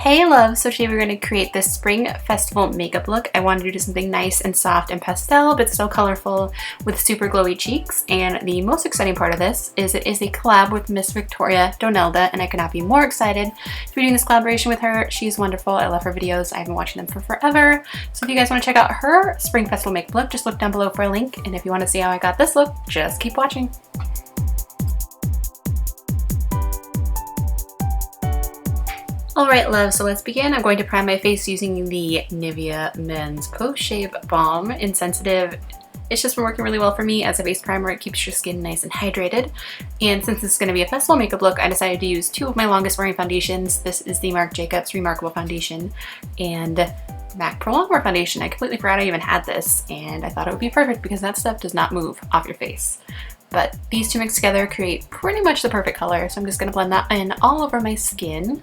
Hey love, so today we're going to create this spring festival makeup look. I wanted to do something nice and soft and pastel but still colorful with super glowy cheeks, and the most exciting part of this is it is a collab with Miss Victoria Donelda, and I could not be more excited to be doing this collaboration with her. She's wonderful. I love her videos. I've been watching them for forever. So if you guys want to check out her spring festival makeup look, just look down below for a link, and if you want to see how I got this look, just keep watching. Alright love, so let's begin. I'm going to prime my face using the Nivea Men's Post Shave Balm Insensitive. It's just been working really well for me as a face primer. It keeps your skin nice and hydrated. And since this is going to be a festival makeup look, I decided to use two of my longest wearing foundations. This is the Marc Jacobs Remarkable Foundation and MAC Pro Longwear Foundation. I completely forgot I even had this, and I thought it would be perfect because that stuff does not move off your face. But these two mixed together create pretty much the perfect color, so I'm just going to blend that in all over my skin.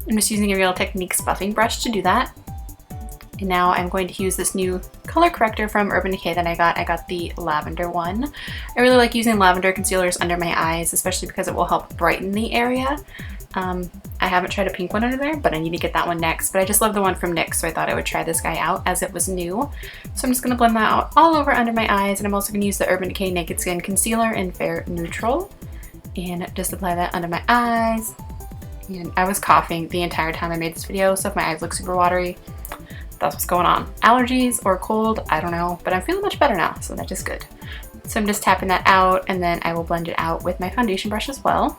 I'm just using a Real Techniques buffing brush to do that. And now I'm going to use this new color corrector from Urban Decay that I got. I got the lavender one. I really like using lavender concealers under my eyes, especially because it will help brighten the area. I haven't tried a pink one under there, but I need to get that one next. But I just love the one from NYX, so I thought I would try this guy out as it was new. So I'm just going to blend that out all over under my eyes, and I'm also going to use the Urban Decay Naked Skin Concealer in Fair Neutral. And just apply that under my eyes. And I was coughing the entire time I made this video, so if my eyes look super watery, that's what's going on. Allergies or cold, I don't know, but I'm feeling much better now, so that's just good. So I'm just tapping that out, and then I will blend it out with my foundation brush as well.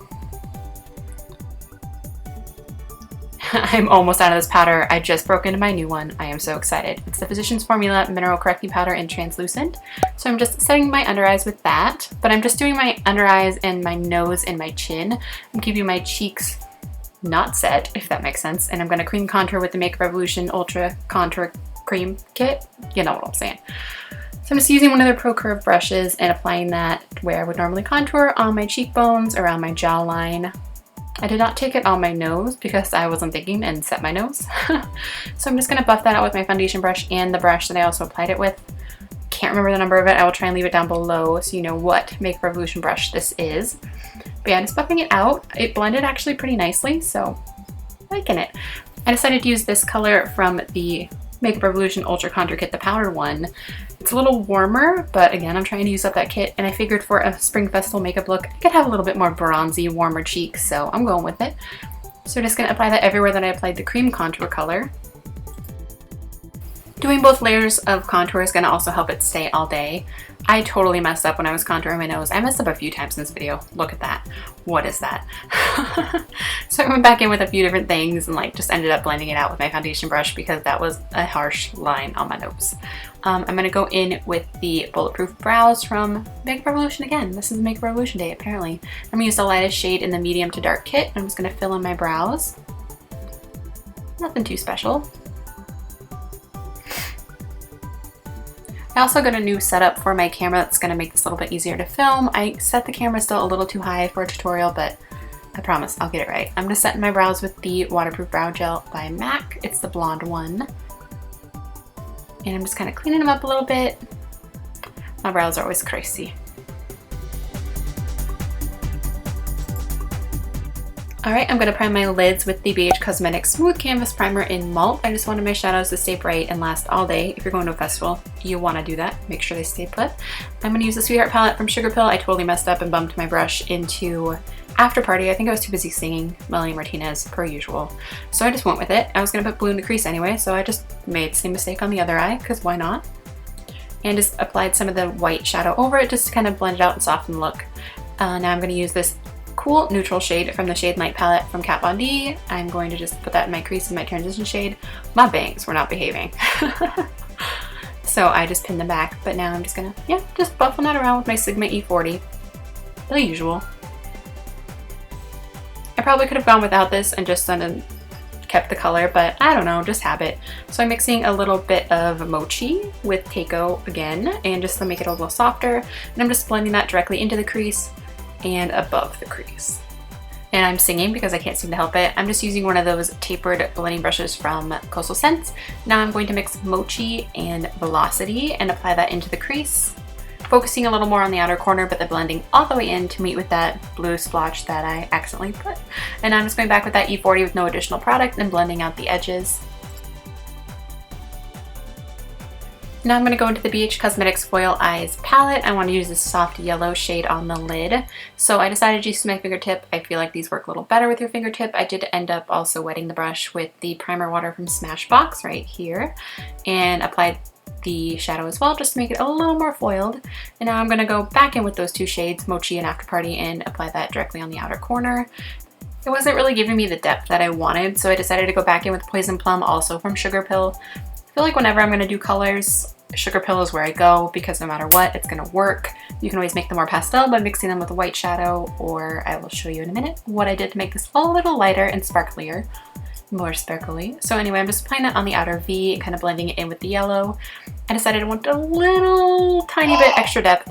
I'm almost out of this powder. I just broke into my new one. I am so excited. It's the Physicians Formula Mineral Correcting Powder in Translucent. So I'm just setting my under eyes with that, but I'm just doing my under eyes and my nose and my chin. I'm keeping my cheeks not set, if that makes sense, and I'm going to cream contour with the Makeup Revolution Ultra Contour Cream Kit. You know what I'm saying. So I'm just using one of their Pro Curve brushes and applying that where I would normally contour, on my cheekbones, around my jawline. I did not take it on my nose because I wasn't thinking and set my nose. So I'm just going to buff that out with my foundation brush and the brush that I also applied it with. Can't remember the number of it. I will try and leave it down below so you know what Makeup Revolution brush this is. But yeah, just buffing it out. It blended actually pretty nicely, so liking it. I decided to use this color from the Makeup Revolution Ultra Contour Kit, the powder one. It's a little warmer, but again, I'm trying to use up that kit, and I figured for a spring festival makeup look, I could have a little bit more bronzy, warmer cheeks, so I'm going with it. So just gonna apply that everywhere that I applied the cream contour color. Doing both layers of contour is going to also help it stay all day. I totally messed up when I was contouring my nose. I messed up a few times in this video. Look at that. What is that? So I went back in with a few different things and just ended up blending it out with my foundation brush because that was a harsh line on my nose. I'm going to go in with the Bulletproof Brows from Makeup Revolution again. This is Makeup Revolution Day apparently. I'm going to use the lightest shade in the medium to dark kit. I'm just going to fill in my brows. Nothing too special. I also got a new setup for my camera that's going to make this a little bit easier to film. I set the camera still a little too high for a tutorial, but I promise I'll get it right. I'm just setting my brows with the Waterproof Brow Gel by MAC. It's the blonde one. And I'm just kind of cleaning them up a little bit. My brows are always crazy. Alright, I'm going to prime my lids with the BH Cosmetics Smooth Canvas Primer in Malt. I just wanted my shadows to stay bright and last all day. If you're going to a festival, you want to do that. Make sure they stay put. I'm going to use the Sweetheart palette from Sugarpill. I totally messed up and bumped my brush into Afterparty. I think I was too busy singing Melanie Martinez per usual. So I just went with it. I was going to put blue in the crease anyway, so I just made the same mistake on the other eye, because why not? And just applied some of the white shadow over it just to kind of blend it out and soften the look. Now I'm going to use this cool neutral shade from the Shade Night palette from Kat Von D. I'm going to just put that in my crease in my transition shade. My bangs were not behaving. So I just pinned them back, but now I'm just gonna, just buffing that around with my Sigma E40. The usual. I probably could have gone without this and just kept the color, but I don't know, just habit. So I'm mixing a little bit of Mochi with Keiko again, and just to make it a little softer. And I'm just blending that directly into the crease and above the crease. And I'm singing because I can't seem to help it. I'm just using one of those tapered blending brushes from Coastal Scents. Now I'm going to mix Mochi and Velocity and apply that into the crease. focusing a little more on the outer corner, but then blending all the way in to meet with that blue splotch that I accidentally put. And I'm just going back with that E40 with no additional product and blending out the edges. Now I'm going to go into the BH Cosmetics Foil Eyes palette. I want to use this soft yellow shade on the lid. So I decided to use my fingertip. I feel like these work a little better with your fingertip. I did end up also wetting the brush with the primer water from Smashbox right here and applied the shadow as well just to make it a little more foiled. And now I'm going to go back in with those two shades, Mochi and Afterparty, and apply that directly on the outer corner. It wasn't really giving me the depth that I wanted, so I decided to go back in with Poison Plum, also from Sugarpill. I feel like whenever I'm going to do colors, Sugarpill is where I go because no matter what, it's going to work. You can always make them more pastel by mixing them with a white shadow, or I will show you in a minute what I did to make this a little lighter and sparklier. More sparkly. So anyway, I'm just applying that on the outer V and kind of blending it in with the yellow. I decided I wanted a little tiny bit extra depth,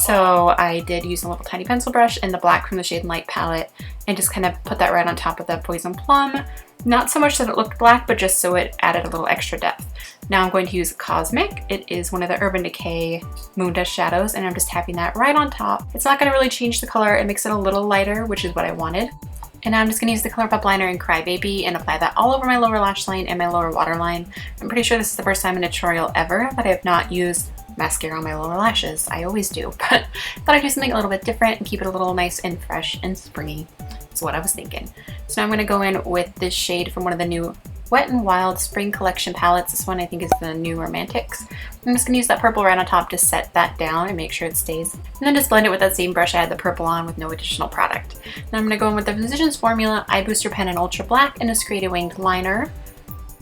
so I did use a little tiny pencil brush in the black from the Shade and Light palette and just kind of put that right on top of the Poison Plum. Not so much that it looked black, but just so it added a little extra depth. Now I'm going to use Cosmic. It is one of the Urban Decay Moon Dust shadows, and I'm just tapping that right on top. It's not going to really change the color. It makes it a little lighter, which is what I wanted. And now I'm just going to use the Colourpop liner in Crybaby and apply that all over my lower lash line and my lower waterline. I'm pretty sure this is the first time in a tutorial ever that I have not used mascara on my lower lashes. I always do, but thought I'd do something a little bit different and keep it a little nice and fresh and springy. That's what I was thinking. So now I'm going to go in with this shade from one of the new Wet n Wild Spring Collection palettes. This one I think is the new Romantics. I'm just going to use that purple right on top to set that down and make sure it stays. And then just blend it with that same brush I had the purple on with no additional product. Now I'm going to go in with the Physicians Formula Eye Booster Pen in Ultra Black and just create a winged liner.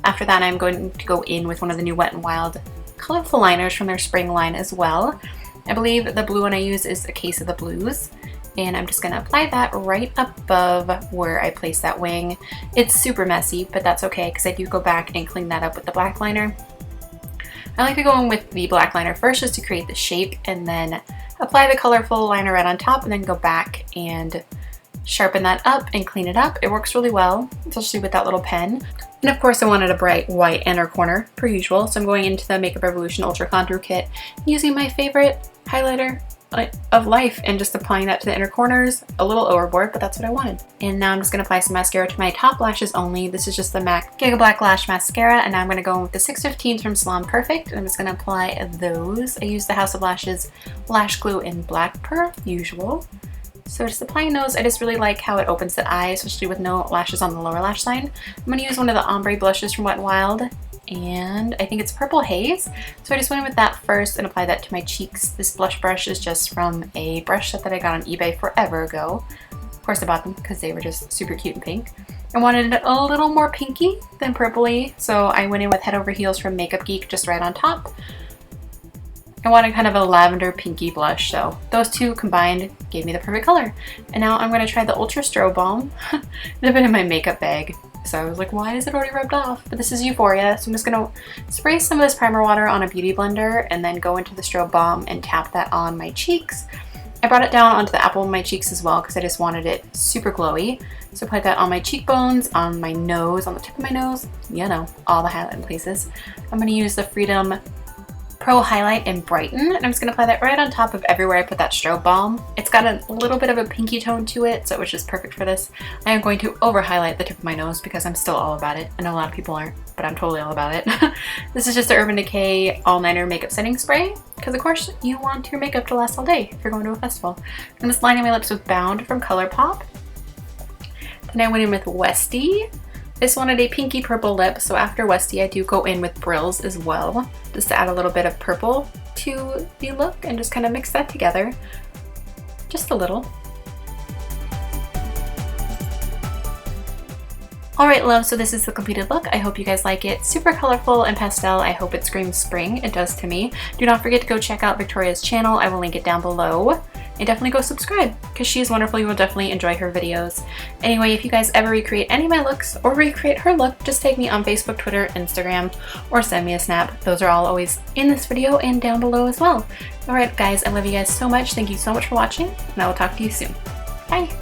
After that, I'm going to go in with one of the new Wet n Wild colorful liners from their spring line as well. I believe the blue one I use is a Case of the Blues. And I'm just going to apply that right above where I placed that wing. It's super messy, but that's okay because I do go back and clean that up with the black liner. I like to go in with the black liner first just to create the shape and then apply the colorful liner right on top and then go back and sharpen that up and clean it up. It works really well, especially with that little pen. And of course I wanted a bright white inner corner per usual, so I'm going into the Makeup Revolution Ultra Contour Kit using my favorite highlighter of life and just applying that to the inner corners. A little overboard, but that's what I wanted. And now I'm just going to apply some mascara to my top lashes only. This is just the MAC Giga Black Lash Mascara, and now I'm going to go in with the 615s from Salon Perfect, and I'm just going to apply those. I use the House of Lashes Lash Glue in black per usual. So just applying those, I just really like how it opens the eye, especially with no lashes on the lower lash line. I'm going to use one of the ombre blushes from Wet n Wild, and I think it's Purple Haze. So I just went in with that first and applied that to my cheeks. This blush brush is just from a brush set that I got on eBay forever ago. Of course I bought them because they were just super cute and pink. I wanted it a little more pinky than purpley, so I went in with Head Over Heels from Makeup Geek just right on top. I wanted kind of a lavender pinky blush, so those two combined gave me the perfect color. And now I'm going to try the Ultra Strobe Balm. It's been in my makeup bag, so I was like, why is it already rubbed off? But this is Euphoria, so I'm just going to spray some of this primer water on a beauty blender and then go into the Strobe Balm and tap that on my cheeks. I brought it down onto the apple of my cheeks as well because I just wanted it super glowy. So I put that on my cheekbones, on my nose, on the tip of my nose, you know, all the highlight places. I'm going to use the Freedom Pro Highlight and Brighten, and I'm just going to apply that right on top of everywhere I put that strobe balm. It's got a little bit of a pinky tone to it, so it was just perfect for this. I am going to over highlight the tip of my nose because I'm still all about it. I know a lot of people aren't, but I'm totally all about it. This is just the Urban Decay All Nighter Makeup Setting Spray, because of course you want your makeup to last all day if you're going to a festival. I'm just lining my lips with Bound from Colourpop. Then I went in with Westie. I just wanted a pinky purple lip, so after Westie I do go in with Brills as well, just to add a little bit of purple to the look and just kind of mix that together, just a little. Alright love, so this is the completed look. I hope you guys like it. Super colorful and pastel. I hope it screams spring. It does to me. Do not forget to go check out Victoria's channel. I will link it down below. And definitely go subscribe because she is wonderful. You will definitely enjoy her videos. Anyway, if you guys ever recreate any of my looks or recreate her look, just tag me on Facebook, Twitter, Instagram, or send me a snap. Those are all always in this video and down below as well. Alright guys, I love you guys so much. Thank you so much for watching, and I will talk to you soon. Bye!